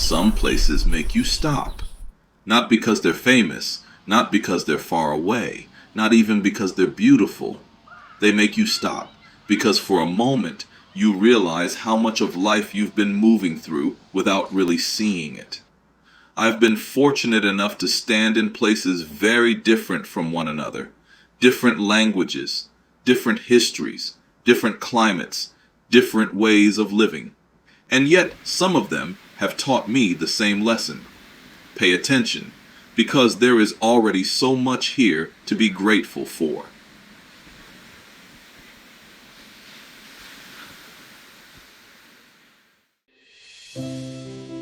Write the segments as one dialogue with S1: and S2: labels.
S1: Some places make you stop. Not because they're famous, not because they're far away, not even because they're beautiful. They make you stop because for a moment you realize how much of life you've been moving through without really seeing it. I've been fortunate enough to stand in places very different from one another, different languages, different histories, different climates, different ways of living. And yet some of them have taught me the same lesson. Pay attention, because there is already so much here to be grateful for.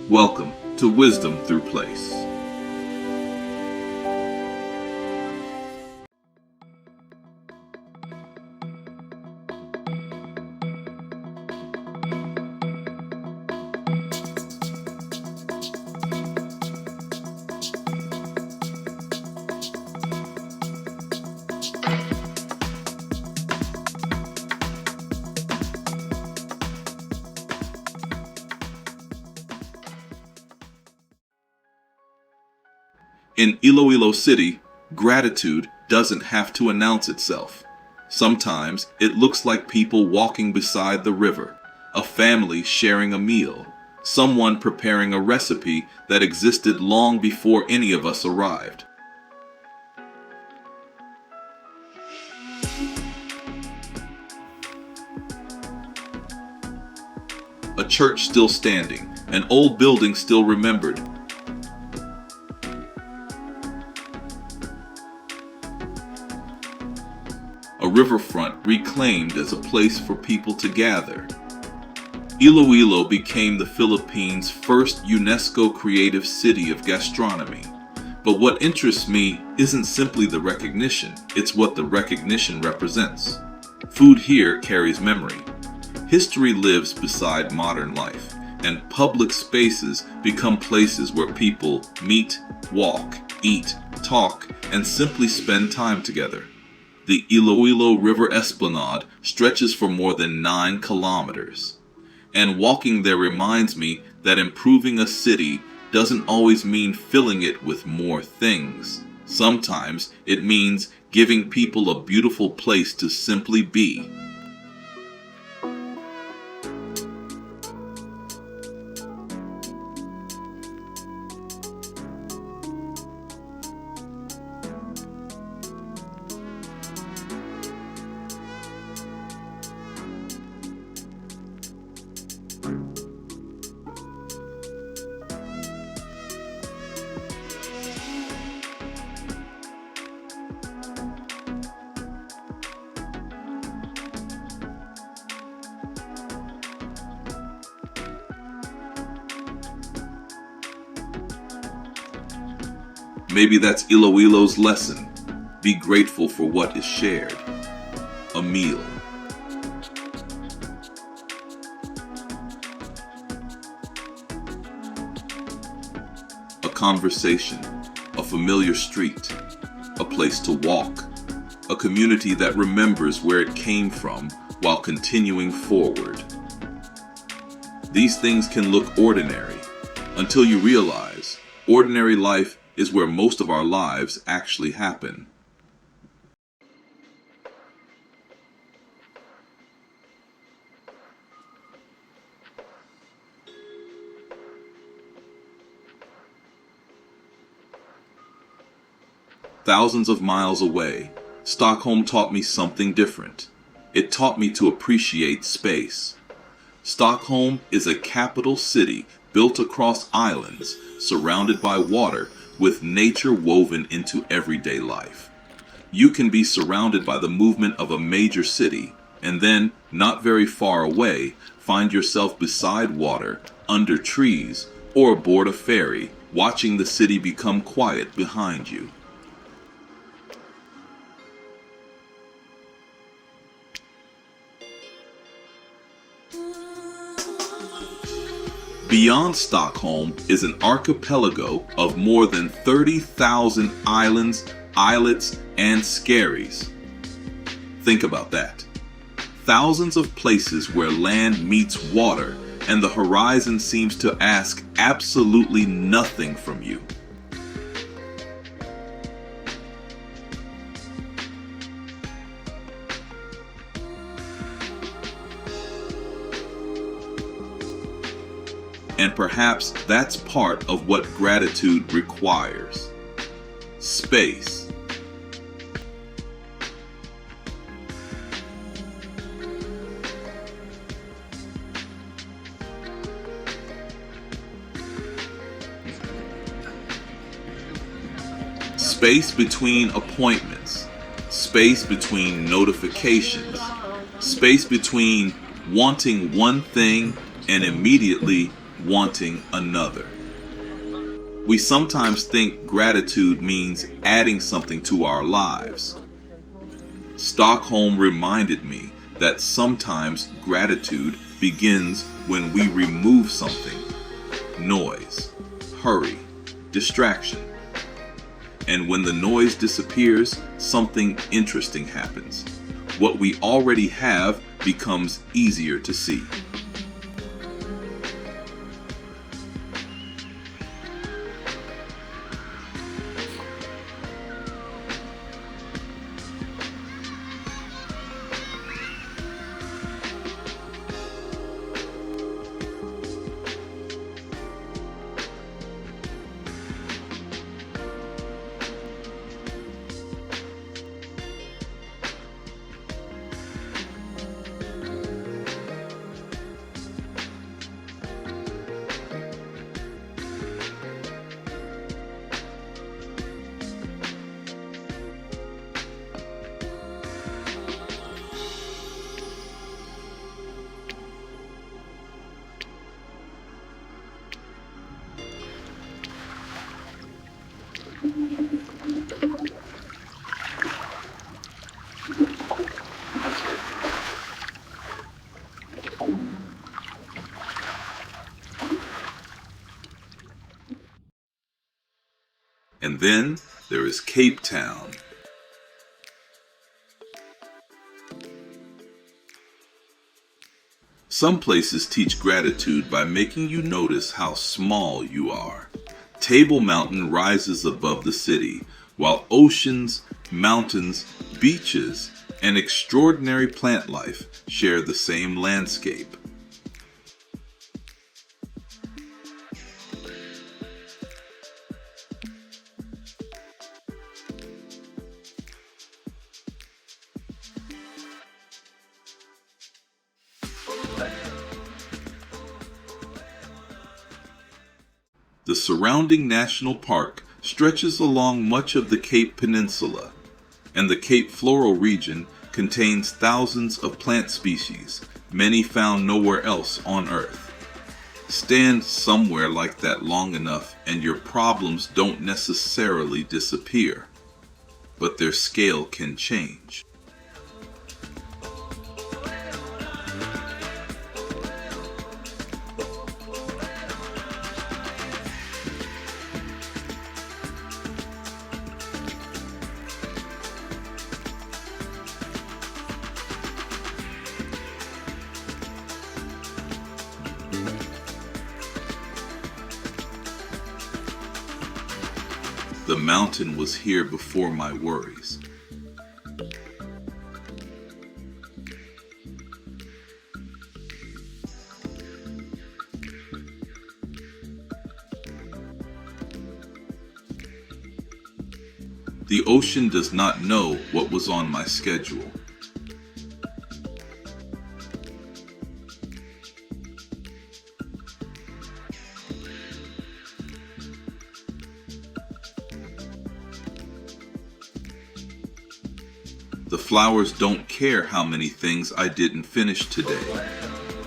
S1: Welcome to Wisdom Through Place. In Iloilo City, gratitude doesn't have to announce itself. Sometimes it looks like people walking beside the river, a family sharing a meal, someone preparing a recipe that existed long before any of us arrived. A church still standing, an old building still remembered. A riverfront reclaimed as a place for people to gather. Iloilo became the Philippines' first UNESCO creative city of gastronomy. But what interests me isn't simply the recognition, it's what the recognition represents. Food here carries memory. History lives beside modern life, and public spaces become places where people meet, walk, eat, talk, and simply spend time together. The Iloilo River Esplanade stretches for more than 9 kilometers. And walking there reminds me that improving a city doesn't always mean filling it with more things. Sometimes it means giving people a beautiful place to simply be. Maybe that's Iloilo's lesson. Be grateful for what is shared. A meal. A conversation. A familiar street. A place to walk. A community that remembers where it came from while continuing forward. These things can look ordinary until you realize ordinary life is where most of our lives actually happen. Thousands of miles away, Stockholm taught me something different. It taught me to appreciate space. Stockholm is a capital city built across islands, surrounded by water, with nature woven into everyday life. You can be surrounded by the movement of a major city, and then, not very far away, find yourself beside water, under trees, or aboard a ferry, watching the city become quiet behind you. Beyond Stockholm is an archipelago of more than 30,000 islands, islets, and skerries. Think about that. Thousands of places where land meets water and the horizon seems to ask absolutely nothing from you. And perhaps that's part of what gratitude requires. Space. Space between appointments. Space between notifications. Space between wanting one thing and immediately wanting another. We sometimes think gratitude means adding something to our lives. Stockholm reminded me that sometimes gratitude begins when we remove something: noise, hurry, distraction. And when the noise disappears, something interesting happens. What we already have becomes easier to see. And then there is Cape Town. Some places teach gratitude by making you notice how small you are. Table Mountain rises above the city, while oceans, mountains, beaches, and extraordinary plant life share the same landscape. The surrounding national park stretches along much of the Cape Peninsula, and the Cape Floral region contains thousands of plant species, many found nowhere else on Earth. Stand somewhere like that long enough and your problems don't necessarily disappear, but their scale can change. The mountain was here before my worries. The ocean does not know what was on my schedule. The flowers don't care how many things I didn't finish today,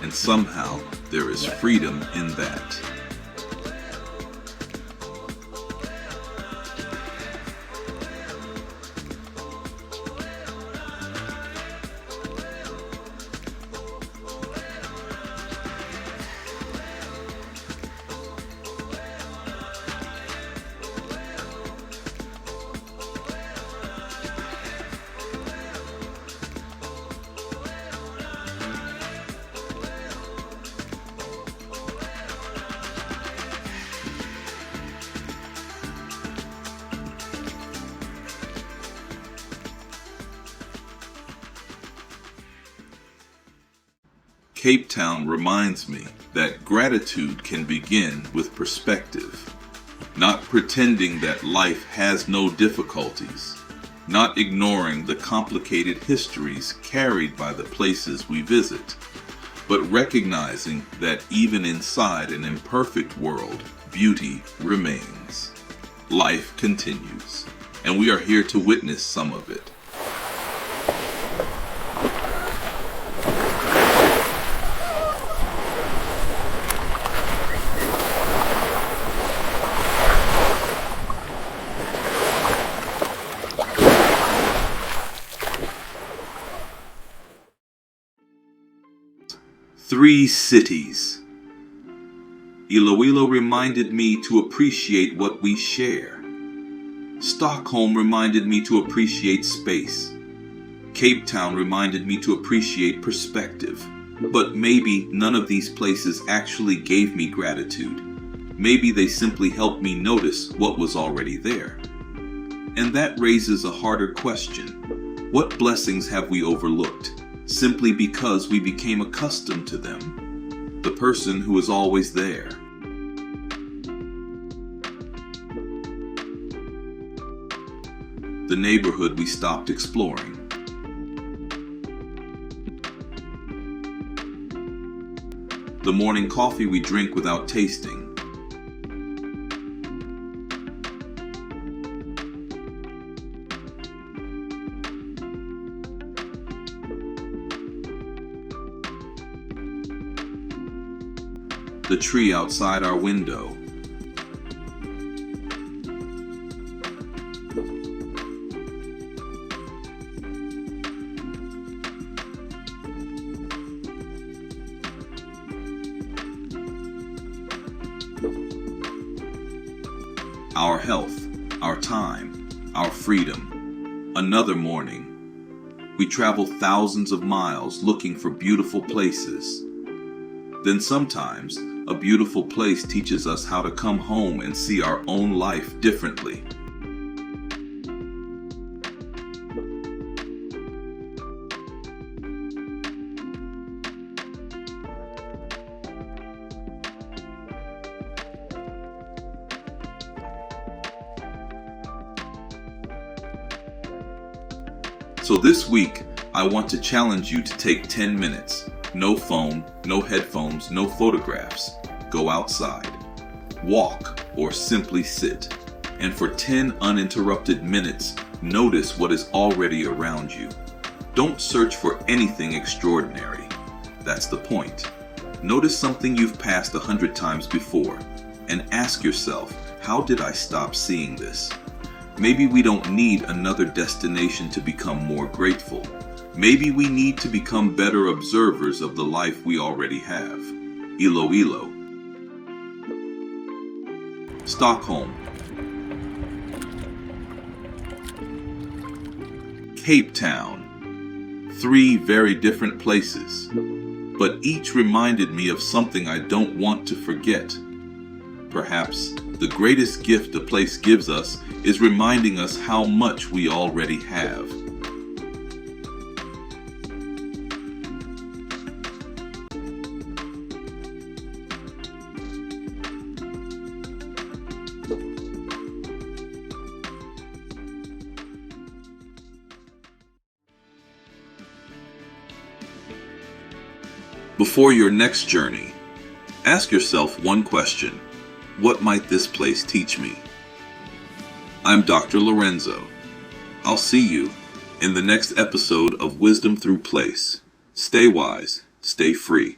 S1: and somehow there is freedom in that. Cape Town reminds me that gratitude can begin with perspective, not pretending that life has no difficulties, not ignoring the complicated histories carried by the places we visit, but recognizing that even inside an imperfect world, beauty remains. Life continues, and we are here to witness some of it. Three cities. Iloilo reminded me to appreciate what we share. Stockholm reminded me to appreciate space. Cape Town reminded me to appreciate perspective. But maybe none of these places actually gave me gratitude. Maybe they simply helped me notice what was already there. And that raises a harder question. What blessings have we overlooked, simply because we became accustomed to them? The person who is always there. The neighborhood we stopped exploring. The morning coffee we drink without tasting. The tree outside our window. Our health, our time, our freedom. Another morning. We travel thousands of miles looking for beautiful places. Then sometimes, a beautiful place teaches us how to come home and see our own life differently. So this week, I want to challenge you to take 10 minutes. No phone, no headphones, no photographs. Go outside. Walk or simply sit. And for 10 uninterrupted minutes, notice what is already around you. Don't search for anything extraordinary. That's the point. Notice something you've passed 100 times before and ask yourself, how did I stop seeing this? Maybe we don't need another destination to become more grateful. Maybe we need to become better observers of the life we already have. Iloilo. Stockholm. Cape Town. 3 very different places, but each reminded me of something I don't want to forget. Perhaps the greatest gift a place gives us is reminding us how much we already have. Before your next journey, ask yourself one question. What might this place teach me? I'm Dr. Lorenzo. I'll see you in the next episode of Wisdom Through Place. Stay wise, stay free.